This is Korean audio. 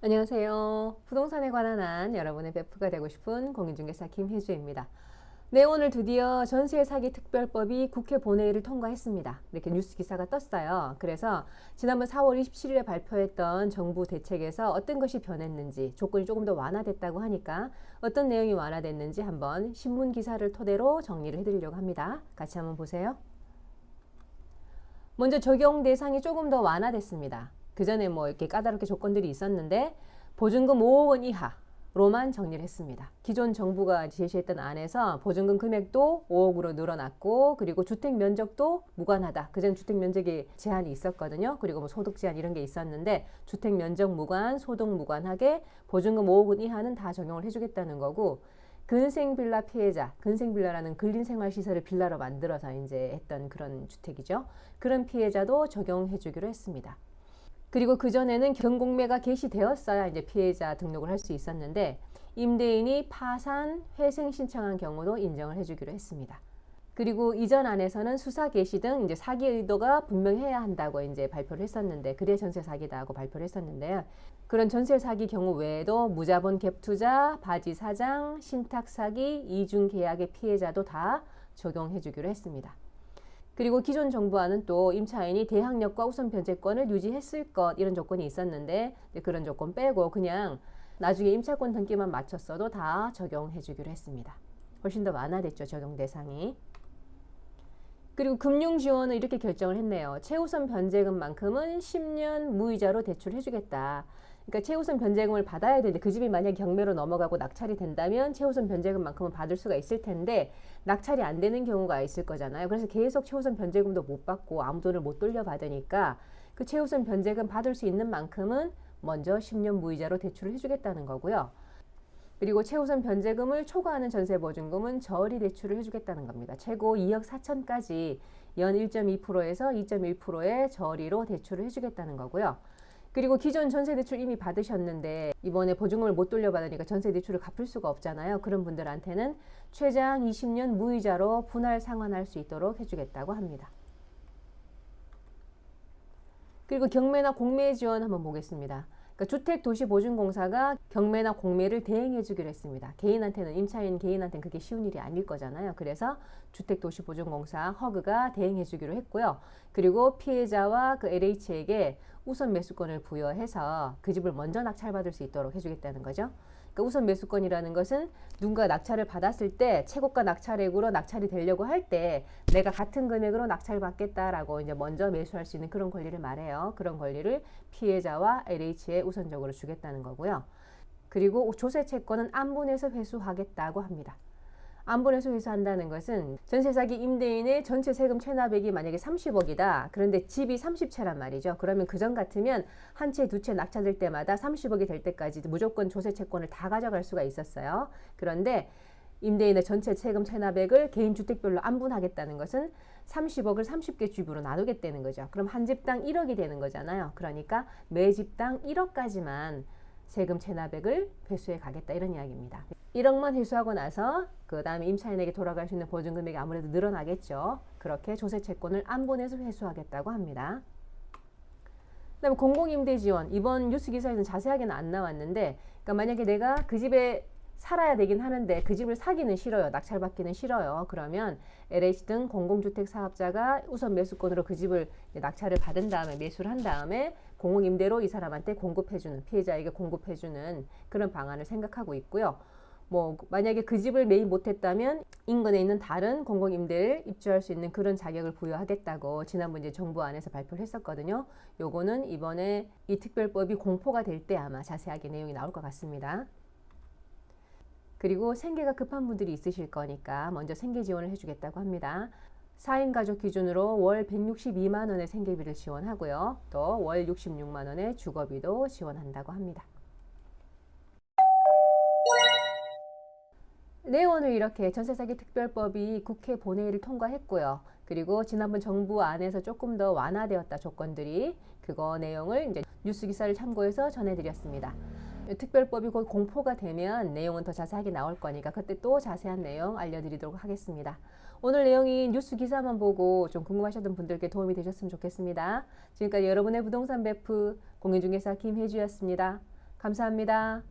안녕하세요. 부동산에 관한 한 여러분의 베프가 되고 싶은 공인중개사 김혜주입니다. 네, 오늘 드디어 전세 사기 특별법이 국회 본회의를 통과했습니다. 이렇게 뉴스 기사가 떴어요. 그래서 지난번 4월 27일에 발표했던 정부 대책에서 어떤 것이 변했는지, 조건이 조금 더 완화됐다고 하니까 어떤 내용이 완화됐는지 한번 신문 기사를 토대로 정리를 해드리려고 합니다. 같이 한번 보세요. 먼저 적용 대상이 조금 더 완화됐습니다. 그 전에 뭐 이렇게 까다롭게 조건들이 있었는데 보증금 5억 원 이하로만 정리를 했습니다. 기존 정부가 제시했던 안에서 보증금 금액도 5억으로 늘어났고, 그리고 주택 면적도 무관하다. 그전 주택 면적이 제한이 있었거든요. 그리고 뭐 소득 제한 이런 게 있었는데 주택 면적 무관, 소득 무관하게 보증금 5억 원 이하는 다 적용을 해주겠다는 거고, 근생 빌라 피해자, 근생 빌라라는 근린 생활 시설을 빌라로 만들어서 이제 했던 그런 주택이죠. 그런 피해자도 적용해 주기로 했습니다. 그리고 그전에는 경공매가 개시되었어야 이제 피해자 등록을 할 수 있었는데 임대인이 파산, 회생 신청한 경우도 인정을 해주기로 했습니다. 그리고 이전 안에서는 수사 개시 등 이제 사기 의도가 분명해야 한다고 이제 발표를 했었는데, 그래 전세 사기다 하고 발표를 했었는데요. 그런 전세 사기 경우 외에도 무자본 갭 투자, 바지 사장, 신탁 사기, 이중 계약의 피해자도 다 적용해 주기로 했습니다. 그리고 기존 정부와는 또 임차인이 대항력과 우선 변제권을 유지했을 것, 이런 조건이 있었는데 그런 조건 빼고 그냥 나중에 임차권 등기만 맞췄어도 다 적용해 주기로 했습니다. 훨씬 더 완화됐죠, 적용 대상이. 그리고 금융 지원을 이렇게 결정을 했네요. 최우선 변제금만큼은 10년 무이자로 대출해 주겠다. 그러니까 최우선 변제금을 받아야 되는데 그 집이 만약에 경매로 넘어가고 낙찰이 된다면 최우선 변제금만큼은 받을 수가 있을 텐데 낙찰이 안 되는 경우가 있을 거잖아요. 그래서 계속 최우선 변제금도 못 받고 아무 돈을 못 돌려받으니까 그 최우선 변제금 받을 수 있는 만큼은 먼저 10년 무이자로 대출을 해주겠다는 거고요. 그리고 최우선 변제금을 초과하는 전세보증금은 저리 대출을 해주겠다는 겁니다. 최고 2억 4천까지 연 1.2%에서 2.1%의 저리로 대출을 해주겠다는 거고요. 그리고 기존 전세대출 이미 받으셨는데 이번에 보증금을 못 돌려받으니까 전세대출을 갚을 수가 없잖아요. 그런 분들한테는 최장 20년 무이자로 분할 상환할 수 있도록 해주겠다고 합니다. 그리고 경매나 공매 지원 한번 보겠습니다. 그러니까 주택도시보증공사가 경매나 공매를 대행해 주기로 했습니다. 개인한테는, 임차인 개인한테는 그게 쉬운 일이 아닐 거잖아요. 그래서 주택도시보증공사 허그가 대행해 주기로 했고요. 그리고 피해자와 그 LH에게 우선 매수권을 부여해서 그 집을 먼저 낙찰받을 수 있도록 해주겠다는 거죠. 그러니까 우선 매수권이라는 것은 누군가 낙찰을 받았을 때 최고가 낙찰액으로 낙찰이 되려고 할 때 내가 같은 금액으로 낙찰받겠다라고 이제 먼저 매수할 수 있는 그런 권리를 말해요. 그런 권리를 피해자와 LH에 우선적으로 주겠다는 거고요. 그리고 조세 채권은 안분해서 회수하겠다고 합니다. 안분해서 회수한다는 것은 전세 사기 임대인의 전체 세금 체납액이 만약에 30억이다. 그런데 집이 30채란 말이죠. 그러면 그전 같으면 한 채, 두 채 낙찰될 때마다 30억이 될 때까지 무조건 조세 채권을 다 가져갈 수가 있었어요. 그런데 임대인의 전체 세금 체납액을 개인 주택별로 안분하겠다는 것은 30억을 30개 집으로 나누겠다는 거죠. 그럼 한 집당 1억이 되는 거잖아요. 그러니까 매 집당 1억까지만 세금 체납액을 회수해 가겠다, 이런 이야기입니다. 1억만 회수하고 나서 그 다음에 임차인에게 돌아갈 수 있는 보증금액이 아무래도 늘어나겠죠. 그렇게 조세 채권을 안분해서 회수하겠다고 합니다. 그다음에 공공임대지원, 이번 뉴스 기사에서는 자세하게는 안 나왔는데, 그러니까 만약에 내가 그 집에 살아야 되긴 하는데 그 집을 사기는 싫어요. 낙찰받기는 싫어요. 그러면 LH 등 공공주택 사업자가 우선 매수권으로 그 집을 낙찰을 받은 다음에 매수를 한 다음에 공공임대로 이 사람한테 공급해주는, 피해자에게 공급해주는 그런 방안을 생각하고 있고요. 뭐 만약에 그 집을 매입 못했다면 인근에 있는 다른 공공임대를 입주할 수 있는 그런 자격을 부여하겠다고 지난번 이제 정부 안에서 발표를 했었거든요. 요거는 이번에 이 특별법이 공포가 될 때 아마 자세하게 내용이 나올 것 같습니다. 그리고 생계가 급한 분들이 있으실 거니까 먼저 생계 지원을 해주겠다고 합니다. 4인 가족 기준으로 월 162만 원의 생계비를 지원하고요. 또 월 66만 원의 주거비도 지원한다고 합니다. 네, 오늘 이렇게 전세사기 특별법이 국회 본회의를 통과했고요. 그리고 지난번 정부 안에서 조금 더 완화되었다 조건들이, 그거 내용을 이제 뉴스 기사를 참고해서 전해드렸습니다. 특별법이 곧 공포가 되면 내용은 더 자세하게 나올 거니까 그때 또 자세한 내용 알려드리도록 하겠습니다. 오늘 내용이 뉴스 기사만 보고 좀 궁금하셨던 분들께 도움이 되셨으면 좋겠습니다. 지금까지 여러분의 부동산 베프 공인중개사 김혜주였습니다. 감사합니다.